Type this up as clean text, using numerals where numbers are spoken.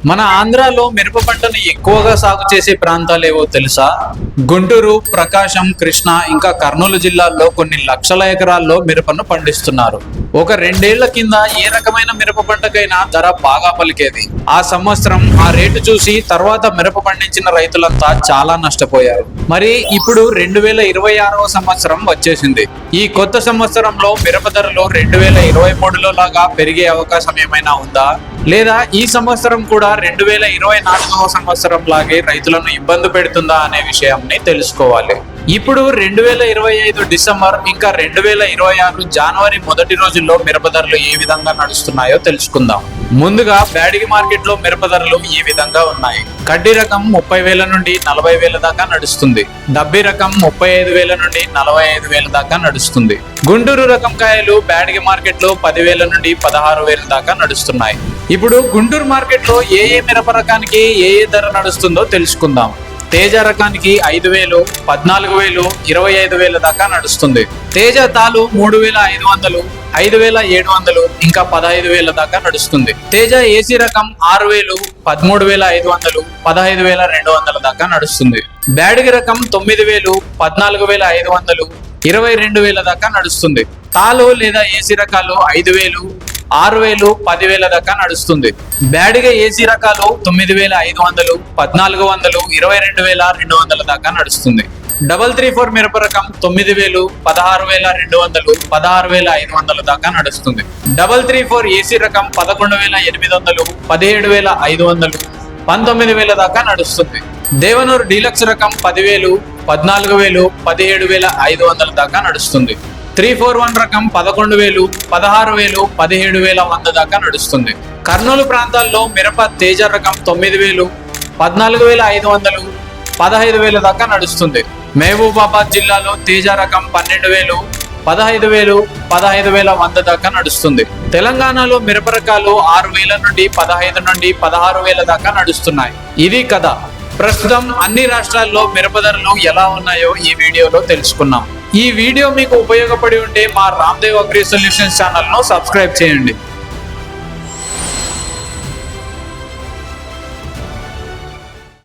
మన ఆంధ్రాలో మిరప పంటను ఎక్కువగా సాగు చేసే ప్రాంతాలు ఏవో తెలుసా? గుంటూరు, ప్రకాశం, కృష్ణా ఇంకా కర్నూలు జిల్లాల్లో కొన్ని లక్షల ఎకరాల్లో మిరపను పండిస్తున్నారు. ఒక 2 ఏళ్ల కింద ఏ రకమైన మిరప పంటకైనా ధర బాగా పలికేది. ఆ సంవత్సరం ఆ రేటు చూసి తర్వాత మిరప పండించిన రైతులంతా చాలా నష్టపోయారు. మరి ఇప్పుడు 2026వ సంవత్సరం వచ్చేసింది. ఈ కొత్త సంవత్సరంలో మిరప ధరలు 2023లో లాగా పెరిగే అవకాశం ఏమైనా ఉందా? లేదా ఈ సంవత్సరం కూడా 2024వ సంవత్సరం లాగే రైతులను ఇబ్బంది పెడుతుందా అనే విషయాన్ని తెలుసుకోవాలి. ఇప్పుడు 2025 డిసెంబర్ ఇంకా 2026 జనవరి మొదటి రోజుల్లో మిరప ధరలు ఏ విధంగా నడుస్తున్నాయో తెలుసుకుందాం. ముందుగా బ్యాడగి మార్కెట్ లో మిరప ధరలు ఈ విధంగా ఉన్నాయి. కడ్డీ రకం 30,000 నుండి 40,000 దాకా నడుస్తుంది. డబ్బీ రకం 35,000 నుండి 45,000 దాకా నడుస్తుంది. గుంటూరు రకం కాయలు బ్యాడగి మార్కెట్ లో 10,000 నుండి 16,000 దాకా నడుస్తున్నాయి. ఇప్పుడు గుంటూరు మార్కెట్ లో ఏ మిరప రకానికి ఏ ధర నడుస్తుందో తెలుసుకుందాం. తేజ రకానికి 5,000, 14,000, 25,000 దాకా నడుస్తుంది. తేజ తాలు 3,500, 5,700 ఇంకా 15,000 దాకా నడుస్తుంది. తేజ ఏసీ రకం 6,000, 13,500, 15,200 దాకా నడుస్తుంది. బ్యాడగి రకం 9,000, 14,500, 22,000 దాకా నడుస్తుంది. తాలు లేదా ఏసీ రకాలు 5,000, 6,000, 10,000 దాకా నడుస్తుంది. బ్యాడిగ ఏసీ రకాలు 9,500, 1400, 22,200 దాకా నడుస్తుంది. 334 మిరప రకం 9,000, 16,200, 16,500 దాకా నడుస్తుంది. 334 ఏసీ రకం 11,800, 17,500, 19,000 దాకా నడుస్తుంది. దేవనూరు డీలక్స్ రకం 10,000, 14,000, 17,500 దాకా నడుస్తుంది. 341 రకం 11,000, 16,000, 17,100 దాకా నడుస్తుంది. కర్నూలు ప్రాంతాల్లో మిరప తేజ రకం 9,000, 14,500, 15,000 దాకా నడుస్తుంది. మహబూబాబాద్ జిల్లాలో తేజ రకం 12,000, 15,000, 15,100 దాకా నడుస్తుంది. తెలంగాణలో మిరప రకాలు 6,000 నుండి 15 నుండి 16,000 దాకా నడుస్తున్నాయి. ఇది కథ. ప్రస్తుతం అన్ని రాష్ట్రాల్లో మిరప ధరలు ఎలా ఉన్నాయో ఈ వీడియోలో తెలుసుకున్నాం. ఈ వీడియో మీకు ఉపయోగపడి ఉంటే మా రామ్దేవ్ అగ్రి సొల్యూషన్స్ ఛానల్ ను సబ్స్క్రైబ్ చేయండి.